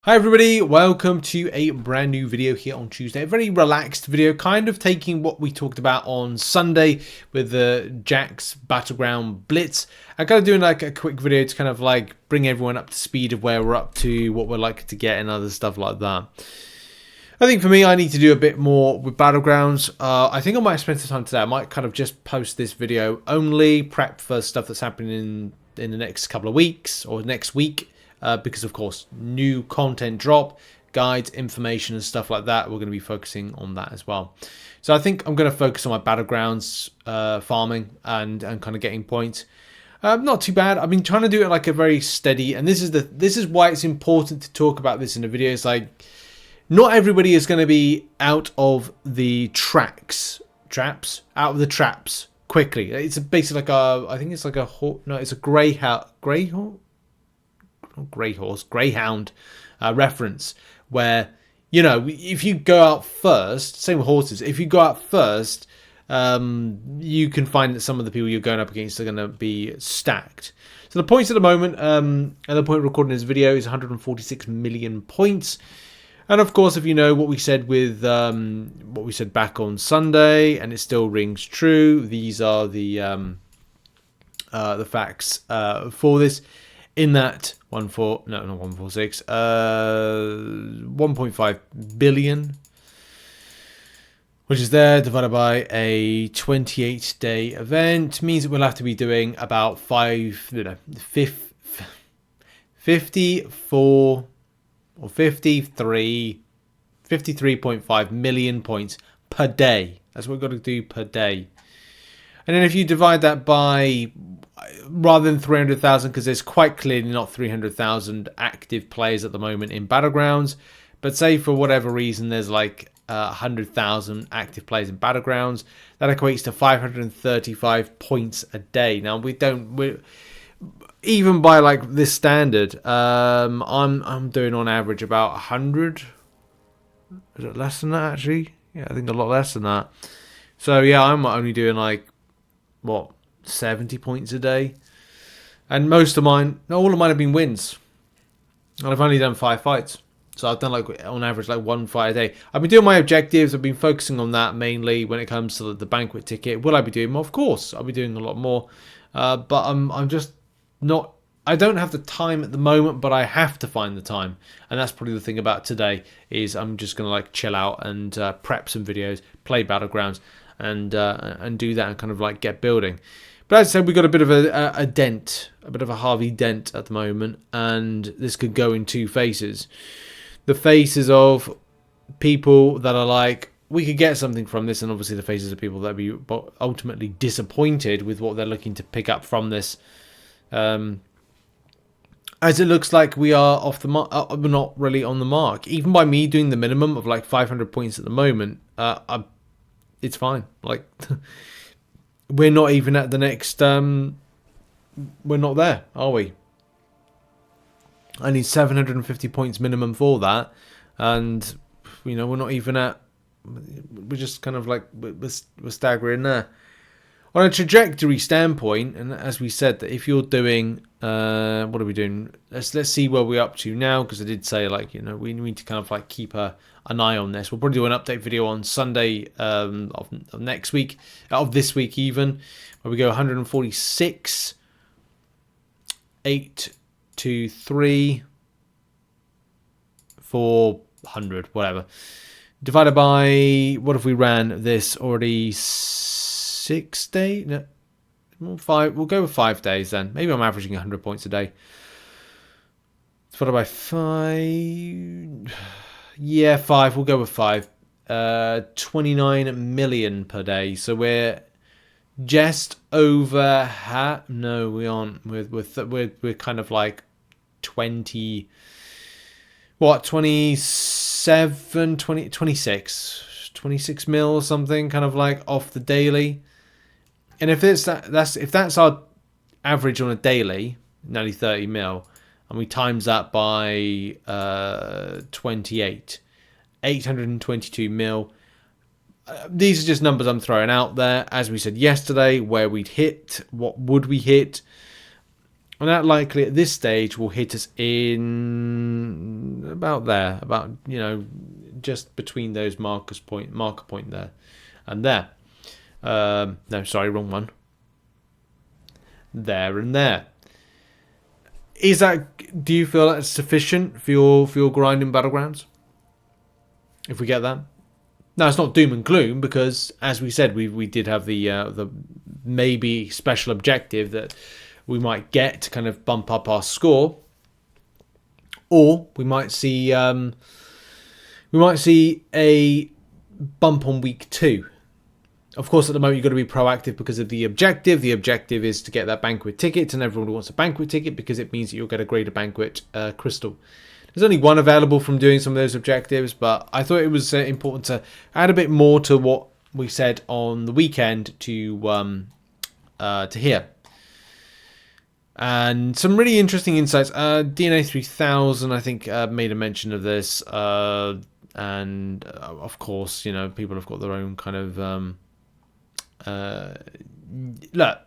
Hi everybody, welcome to a brand new video here on Tuesday. A very relaxed video, kind of taking what we talked about on Sunday with the Jack's Battleground Blitz. I'm kind of doing like a quick video to kind of like bring everyone up to speed of where we're up to, what we're likely to get and other stuff like that. I think for me, I need to do a bit more with Battlegrounds. I think I might spend some time today. I might kind of just post this video only, prep for stuff that's happening in the next couple of weeks or next week. Because of course new content drop, guides, information and stuff like that, we're going to be focusing on that as well. So I think I'm going to focus on my Battlegrounds farming and kind of getting points. Not too bad. I've been trying to do it like a very steady, and this is why it's important to talk about this in the video. It's like not everybody is going to be out of the traps quickly. It's basically like I think it's like it's a greyhound reference, where, you know, if you go out first, same with horses, if you go out first, you can find that some of the people you're going up against are going to be stacked. So the points at the moment, at the point of recording this video, is 146 million points. And of course, if you know what we said with what we said back on Sunday, and it still rings true, these are the facts for this. In that 1.5 billion, which is there, divided by a 28-day event, means that we'll have to be doing about 54 or 53.5 million points per day. That's what we've got to do per day. And then if you divide that by, rather than 300,000, because there's quite clearly not 300,000 active players at the moment in Battlegrounds, but say for whatever reason there's like 100,000 active players in Battlegrounds, that equates to 535 points a day. Now we even by like this standard, I'm doing on average about 100. Is it less than that actually? Yeah, I think a lot less than that. So yeah, I'm only doing like, what, 70 points a day, and all of mine have been wins, and I've only done 5 fights, so I've done like on average like 1 fight a day. I've been doing my objectives, I've been focusing on that mainly when it comes to the banquet ticket. Will I be doing more? Of course I'll be doing a lot more, but I'm just not, I don't have the time at the moment, but I have to find the time, and that's probably the thing about today, is I'm just gonna like chill out and prep some videos, play Battlegrounds, and do that and kind of like get building. But as I said, we've got a bit of a dent, a bit of a Harvey dent at the moment, and this could go in 2 phases. The faces of people that are like, we could get something from this, and obviously the faces of people that be ultimately disappointed with what they're looking to pick up from this. As it looks like we are off the mark, we're not really on the mark. Even by me doing the minimum of like 500 points at the moment, it's fine. Like, we're not even at the next, we're not there, are we? I need 750 points minimum for that, and, you know, we're not even at, we're just kind of like, we're staggering there. On a trajectory standpoint, and as we said, that if you're doing, what are we doing? Let's see where we're up to now, because I did say, like, you know, we need to kind of like keep an eye on this. We'll probably do an update video on Sunday of next week, of this week even, where we go 146, 823, 400, whatever. Divided by, what if we ran this already 6 days? No, 5. We'll go with 5 days then. Maybe I'm averaging 100 points a day. Divided by 5. Yeah, 5. We'll go with 5. 29 million per day. So we're just over no, we aren't. We're kind of like 20. What, 27, 20, 26 mil or something, kind of like off the daily. And if that's our average on a daily, nearly 30 mil, and we times that by 28, 822 mil. These are just numbers I'm throwing out there. As we said yesterday, where we'd hit, what would we hit? And that likely at this stage will hit us in about there, about, you know, just between those marker point there and there. No, sorry, wrong one. There and there. Is that? Do you feel that's sufficient for your grind in Battlegrounds? If we get that, now it's not doom and gloom, because as we said, we did have the maybe special objective that we might get to kind of bump up our score, or we might see a bump on week 2. Of course, at the moment, you've got to be proactive because of the objective. The objective is to get that banquet ticket, and everyone wants a banquet ticket because it means that you'll get a greater banquet crystal. There's only one available from doing some of those objectives, but I thought it was important to add a bit more to what we said on the weekend to here. And some really interesting insights. DNA 3000, I think, made a mention of this. And, of course, you know, people have got their own kind of... look,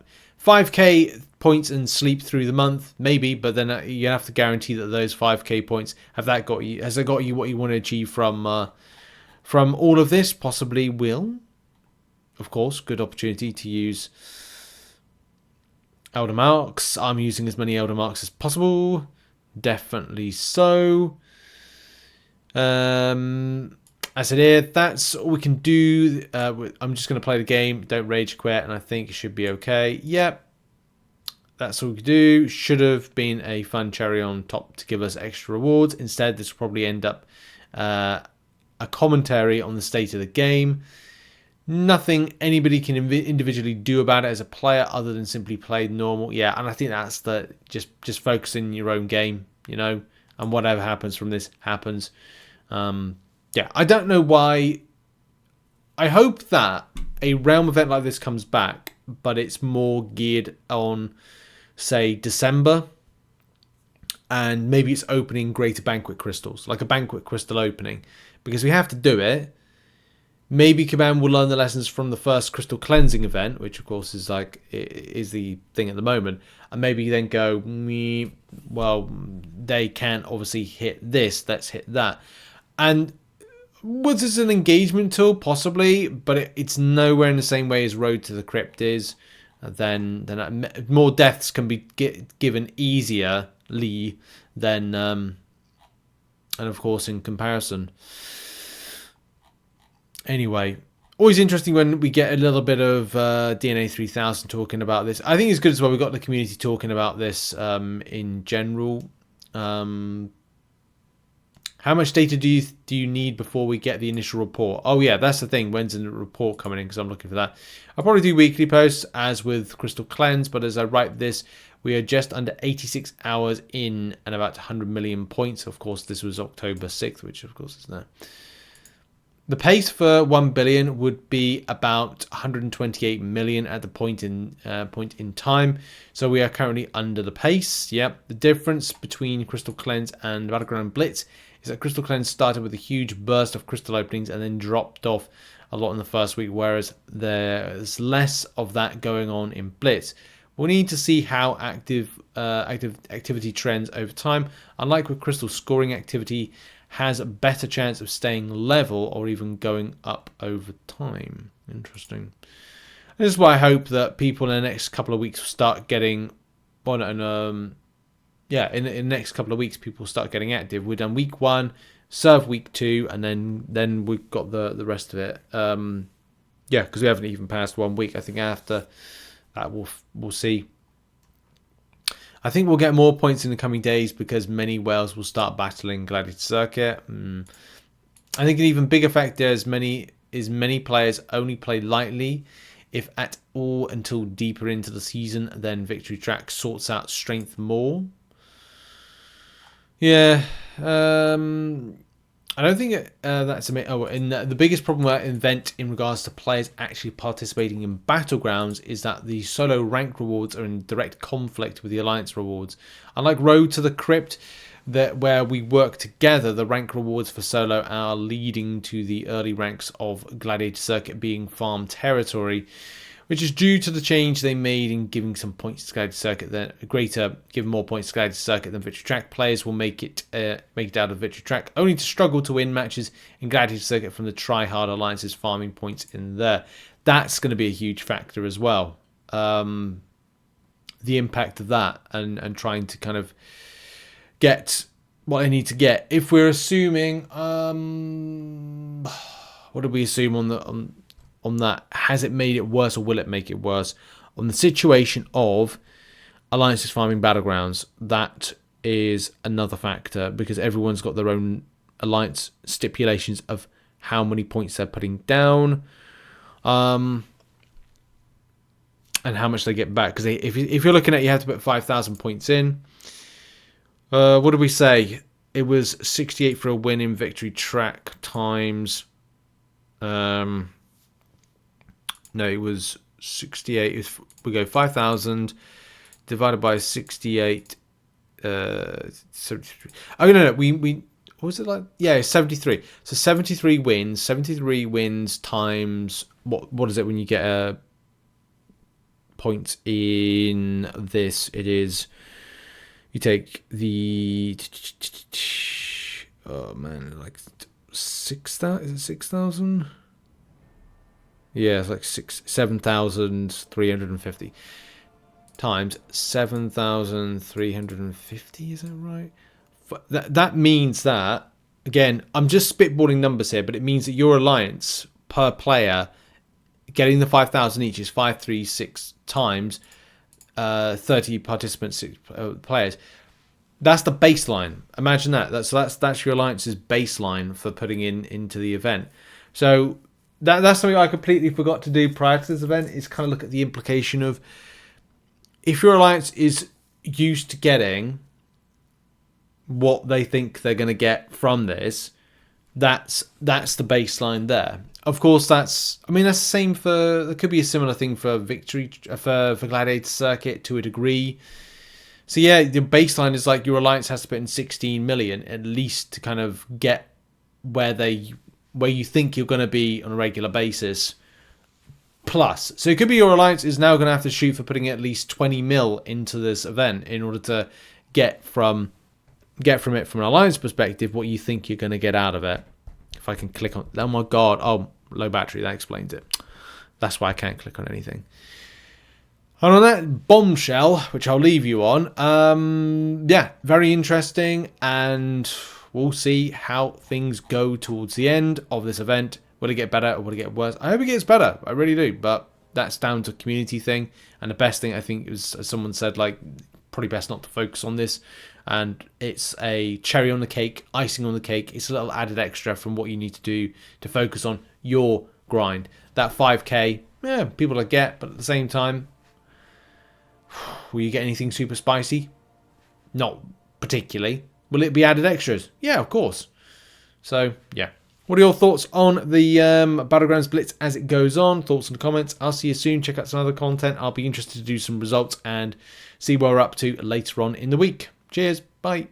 5k points and sleep through the month, maybe, but then you have to guarantee that those 5k points has that got you what you want to achieve from all of this? Possibly will. Of course, good opportunity to use Elder Marks. I'm using as many Elder Marks as possible. Definitely so. I said here, that's all we can do. I'm just going to play the game. Don't rage quit, and I think it should be okay. Yep. That's all we can do. Should have been a fun cherry on top to give us extra rewards. Instead, this will probably end up a commentary on the state of the game. Nothing anybody can individually do about it as a player other than simply play normal. Yeah, and I think that's the just focus in your own game, you know, and whatever happens from this happens. Yeah, I don't know why. I hope that a realm event like this comes back, but it's more geared on, say, December, and maybe it's opening greater banquet crystals, like a banquet crystal opening, because we have to do it. Maybe Command will learn the lessons from the first crystal cleansing event, which of course is the thing at the moment, and maybe then go, well, they can't obviously hit this, let's hit that. And was this an engagement tool? Possibly, but it's nowhere in the same way as Road to the Crypt is. Then more deaths can be given easierly than, and of course in comparison. Anyway, always interesting when we get a little bit of DNA 3000 talking about this. I think it's good as well. We've got the community talking about this in general. How much data do you need before we get the initial report? Oh yeah, that's the thing. When's the report coming in? Because I'm looking for that. I'll probably do weekly posts as with Crystal Cleanse, but as I write this, we are just under 86 hours in and about 100 million points. Of course, this was October 6th, which of course is now. The pace for 1 billion would be about 128 million at the point in time. So we are currently under the pace. Yep. The difference between Crystal Cleanse and Battleground Blitz is that Crystal Cleanse started with a huge burst of crystal openings and then dropped off a lot in the first week, whereas there's less of that going on in Blitz. We'll need to see how activity trends over time. Unlike with Crystal, scoring activity has a better chance of staying level or even going up over time. Interesting. And this is why I hope that people in the next couple of weeks will start getting in the next couple of weeks people start getting active. We've done week 1, serve week 2, and then we've got the rest of it. Yeah, because we haven't even passed 1 week. I think after that we'll see. I think we'll get more points in the coming days because many whales will start battling Gladiator Circuit. I think an even bigger factor is many players only play lightly, if at all, until deeper into the season. Then Victory Track sorts out strength more. Yeah, I don't think that's amazing. Oh, and the biggest problem with that event in regards to players actually participating in Battlegrounds is that the solo rank rewards are in direct conflict with the Alliance rewards. Unlike Road to the Crypt, where we work together, the rank rewards for solo are leading to the early ranks of Gladiator Circuit being farm territory, which is due to the change they made in giving some points to Gladiator Circuit. Giving more points to Gladiator Circuit than Victory Track. Players will make it out of Victory Track, only to struggle to win matches in Gladiator Circuit from the try-hard alliances farming points in there. That's going to be a huge factor as well. The impact of that and trying to kind of get what I need to get. If we're assuming, what did we assume on that? Has it made it worse or will it make it worse? On the situation of alliances farming Battlegrounds, that is another factor because everyone's got their own alliance stipulations of how many points they're putting down, and how much they get back. Because if you're looking at, you have to put 5,000 points in. What did we say? It was 68 for a win in Victory Track times. No, it was 68. We go 5,000 divided by 68. Oh no, we what was it like? Yeah, 73. So 73 wins. 73 wins times what is it when you get a points in this? It is. You take the like 6,000. Is it 6,000? Yeah, it's like 7,350 times 7,350. Is that right? That means that, again, I'm just spitballing numbers here, but it means that your alliance per player getting the 5,000 each is 536 times 30 participants, players. That's the baseline. Imagine that. That's your alliance's baseline for putting into the event. So that's something I completely forgot to do prior to this event, is kind of look at the implication of if your alliance is used to getting what they think they're going to get from this, that's the baseline there. Of course, that's the same for, there could be a similar thing for Victory, for Gladiator Circuit to a degree. So yeah, the baseline is like your alliance has to put in 16 million at least to kind of get where you think you're going to be on a regular basis. Plus, so it could be your alliance is now going to have to shoot for putting at least 20 mil into this event in order to get from it from an alliance perspective what you think you're going to get out of it. If I can click on, oh my god, oh, low battery, that explains it. That's why I can't click on anything. And on that bombshell, which I'll leave you on, yeah, very interesting, and we'll see how things go towards the end of this event. Will it get better or will it get worse? I hope it gets better, I really do, but that's down to community thing, and the best thing I think is, as someone said, like, probably best not to focus on this, and it's a cherry on the cake, icing on the cake. It's a little added extra from what you need to do to focus on your grind. That 5k, yeah, people will get, but at the same time, will you get anything super spicy? Not particularly. Will it be added extras? Yeah, of course. So, yeah. What are your thoughts on the Battlegrounds Blitz as it goes on? Thoughts and comments. I'll see you soon. Check out some other content. I'll be interested to do some results and see where we're up to later on in the week. Cheers. Bye.